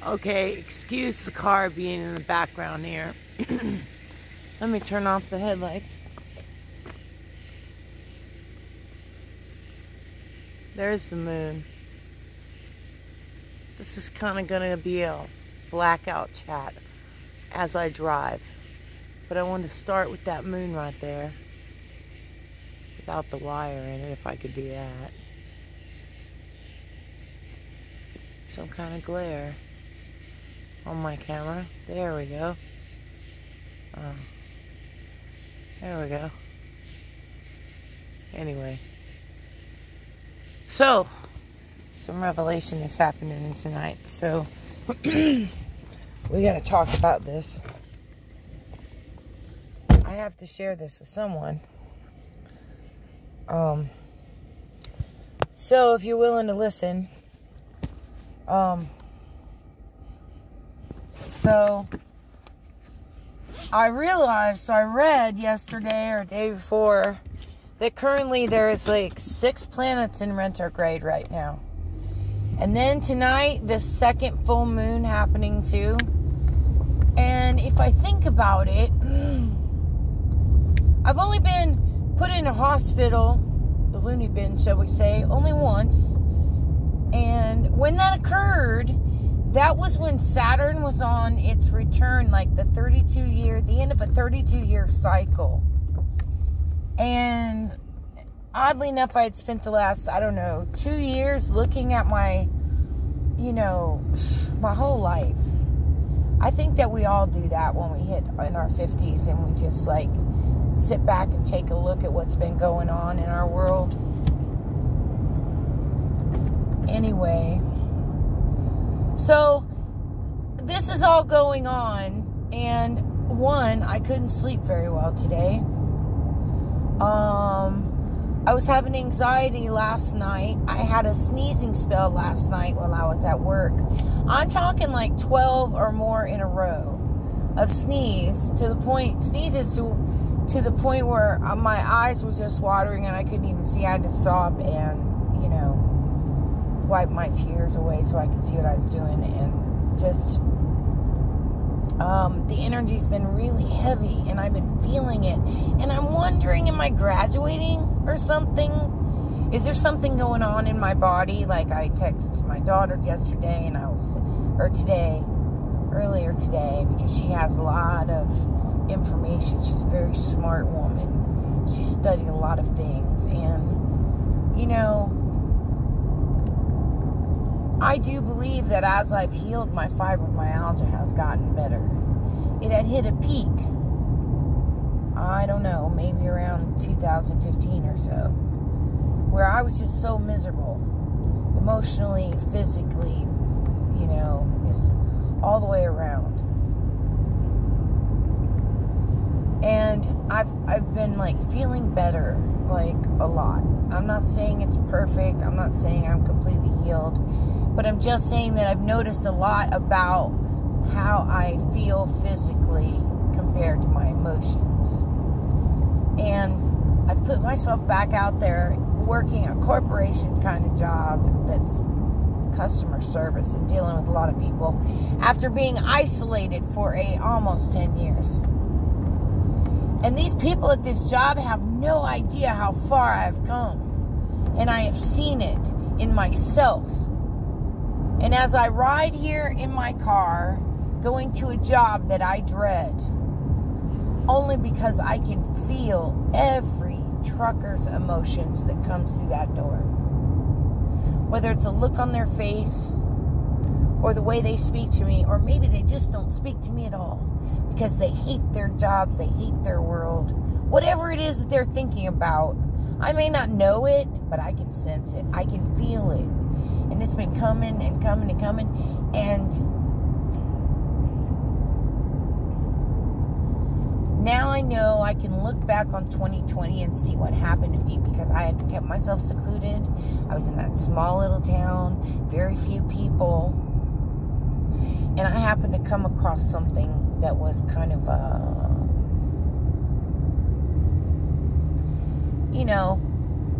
Okay, excuse the car being in the background here. Let me turn off the headlights. There's the moon. This is kind of going to be a blackout chat as I drive. But I wanted to start with that moon right there. Without the wire in it, if I could do that. Some kind of glare on my camera. There we go. There we go. Anyway. So, some revelation is happening tonight. So, we got to talk about this. I have to share this with someone. So if you're willing to listen, so I read yesterday or day before that currently there is like 6 planets in retrograde right now. And then tonight, the second full moon happening too. And if I think about it, I've only been put in a hospital, the loony bin, shall we say, only once. And when that occurred, that was when Saturn was on its return, like the end of a 32-year cycle. And oddly enough, I had spent the last, 2 years looking at my whole life. I think that we all do that when we hit in our 50s and we just like sit back and take a look at what's been going on in our world. Anyway, so this is all going on, and one, I couldn't sleep very well today. I was having anxiety last night. I had a sneezing spell last night while I was at work. I'm talking like 12 or more in a row of sneezes to the point where my eyes were just watering and I couldn't even see. I had to stop and, wipe my tears away so I could see what I was doing. And just, the energy's been really heavy and I've been feeling it. And I'm wondering, am I graduating or something? Is there something going on in my body? Like I texted my daughter yesterday and earlier today, because she has a lot of information. She's a very smart woman. She studied a lot of things. And, I do believe that as I've healed, my fibromyalgia has gotten better. It had hit a peak, I don't know, maybe around 2015 or so, where I was just so miserable, emotionally, physically, just all the way around. And I've been like feeling better, like a lot. I'm not saying it's perfect. I'm not saying I'm completely healed, but I'm just saying that I've noticed a lot about how I feel physically compared to my emotions. And I've put myself back out there working a corporation kind of job that's customer service and dealing with a lot of people after being isolated for almost 10 years. And these people at this job have no idea how far I've come. And I have seen it in myself. And as I ride here in my car, going to a job that I dread, only because I can feel every trucker's emotions that comes through that door. Whether it's a look on their face, or the way they speak to me, or maybe they just don't speak to me at all because they hate their jobs, they hate their world, whatever it is that they're thinking about. I may not know it, but I can sense it. I can feel it. And it's been coming and coming and coming. And now I know I can look back on 2020 and see what happened to me, because I had kept myself secluded. I was in that small little town, very few people. And I happened to come across something that was kind of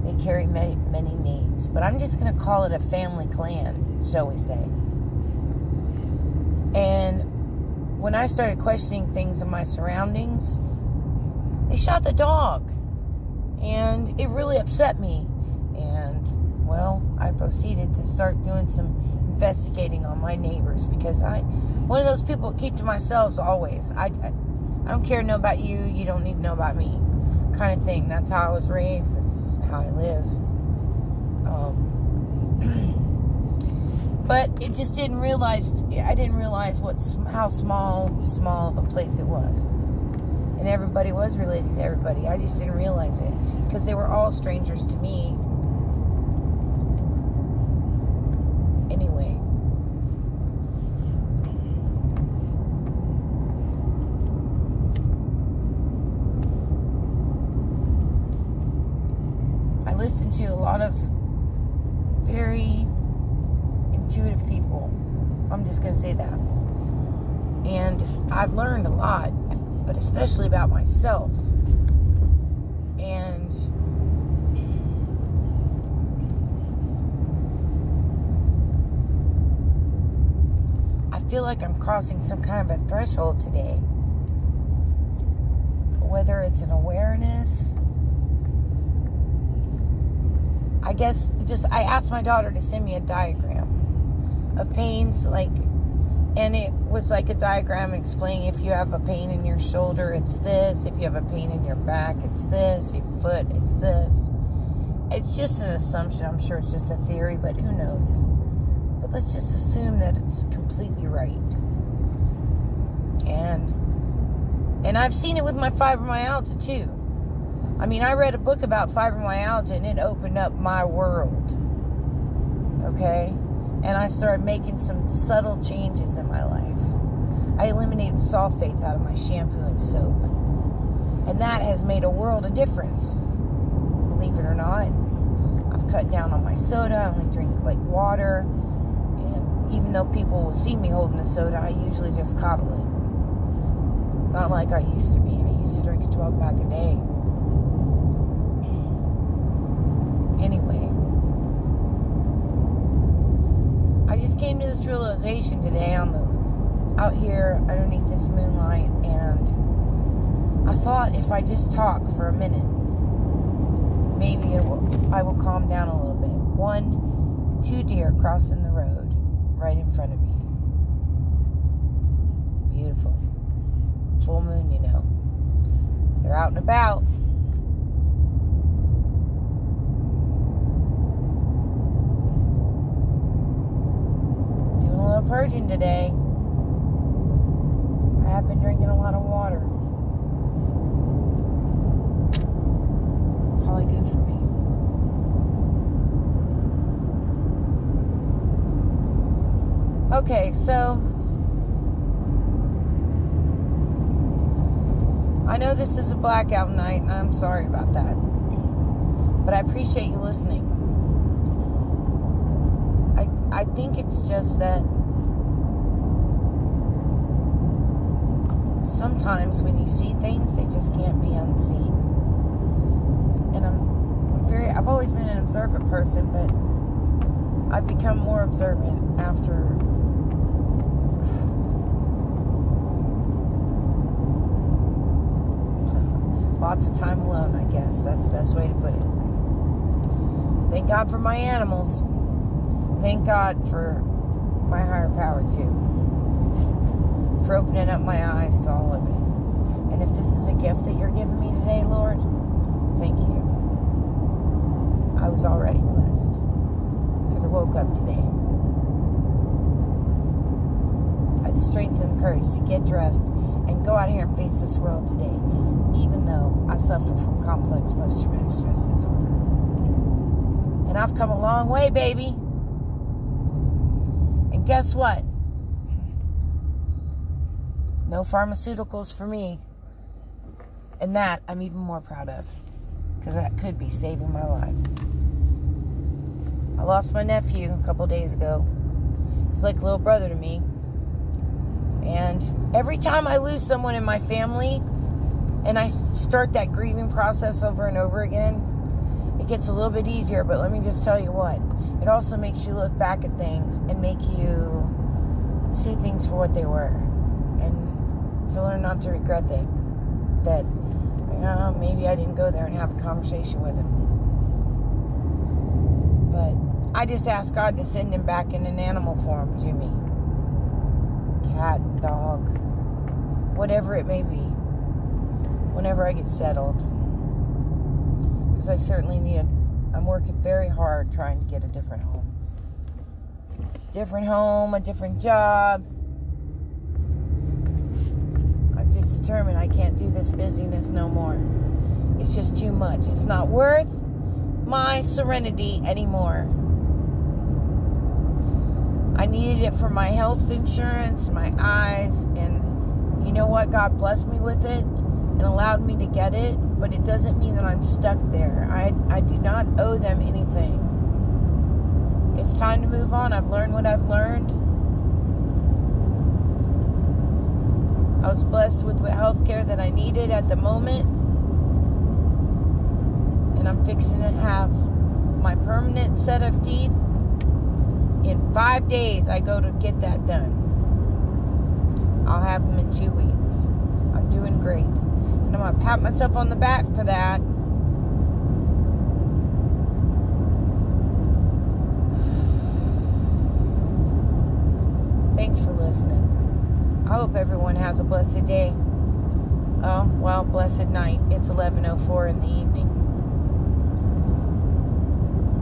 they carry many names, but I'm just going to call it a family clan, shall we say. And when I started questioning things in my surroundings, they shot the dog. And it really upset me. And, well, I proceeded to start doing some investigating on my neighbors, because one of those people that keep to myself always. I don't care to know about you. You don't need to know about me, kind of thing. That's how I was raised. That's how I live. But it just didn't realize. I didn't realize how small of a place it was, and everybody was related to everybody. I just didn't realize it, because they were all strangers to me. Anyway. I listen to a lot of very intuitive people. I'm just going to say that. And I've learned a lot, but especially about myself. And I feel like I'm crossing some kind of a threshold today. Whether it's an awareness, I guess I asked my daughter to send me a diagram of pains, and it was like a diagram explaining if you have a pain in your shoulder, it's this. If you have a pain in your back, it's this. Your foot, it's this. It's just an assumption. I'm sure it's just a theory, but who knows? But let's just assume that it's completely right. And I've seen it with my fibromyalgia too. I mean, I read a book about fibromyalgia, and it opened up my world. Okay? And I started making some subtle changes in my life. I eliminated sulfates out of my shampoo and soap. And that has made a world of difference. Believe it or not. I've cut down on my soda. I only drink water. And even though people will see me holding the soda, I usually just coddle it. Not like I used to be. I used to drink a 12-pack a day. Anyway, I just came to this realization today out here underneath this moonlight, and I thought if I just talk for a minute, maybe I will calm down a little bit. 2 deer crossing the road right in front of me. Beautiful. Full moon, you know. They're out and about. A little purging today. I have been drinking a lot of water. Probably good for me. Okay, so I know this is a blackout night, and I'm sorry about that. But I appreciate you listening. I think it's just that sometimes when you see things, they just can't be unseen. And I've always been an observant person, but I've become more observant after lots of time alone, I guess. That's the best way to put it. Thank God for my animals. Thank God for my higher power, too. For opening up my eyes to all of it. And if this is a gift that you're giving me today, Lord, thank you. I was already blessed. Because I woke up today. I had the strength and the courage to get dressed and go out here and face this world today. Even though I suffer from complex post-traumatic stress disorder. And I've come a long way, baby. And guess what? No pharmaceuticals for me. And that I'm even more proud of. Because that could be saving my life. I lost my nephew a couple days ago. He's like a little brother to me. And every time I lose someone in my family, and I start that grieving process over and over again, it gets a little bit easier. But let me just tell you what. It also makes you look back at things and make you see things for what they were, and to learn not to regret that maybe I didn't go there and have a conversation with him. But I just asked God to send him back in an animal form to me. Cat, dog, whatever it may be, whenever I get settled. Because I certainly I'm working very hard trying to get a different home. A different job. I've just determined I can't do this busyness no more. It's just too much. It's not worth my serenity anymore. I needed it for my health insurance, my eyes, and you know what? God blessed me with it and allowed me to get it, but it doesn't mean that I'm stuck there. I do not owe them anything. It's time to move on. I've learned what I've learned. I was blessed with the health care that I needed at the moment. And I'm fixing to have my permanent set of teeth. In 5 days, I go to get that done. I'll have them in 2 weeks. I'm doing great. And I'm going to pat myself on the back for that. Thanks for listening. I hope everyone has a blessed day. Oh, well, blessed night. It's 11:04 in the evening.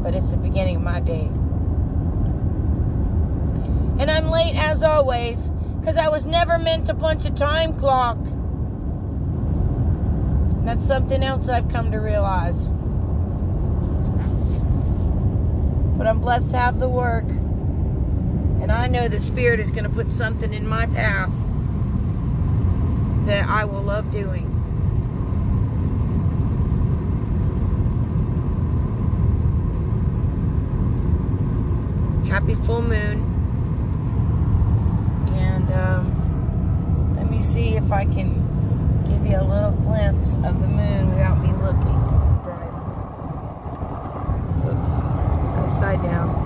But it's the beginning of my day. And I'm late as always, because I was never meant to punch a time clock. And that's something else I've come to realize. But I'm blessed to have the work. And I know the Spirit is going to put something in my path that I will love doing. Happy full moon. And let me see if I can give you a little glimpse of the moon without me looking. 'Cause I'm driving. Oops. Upside down.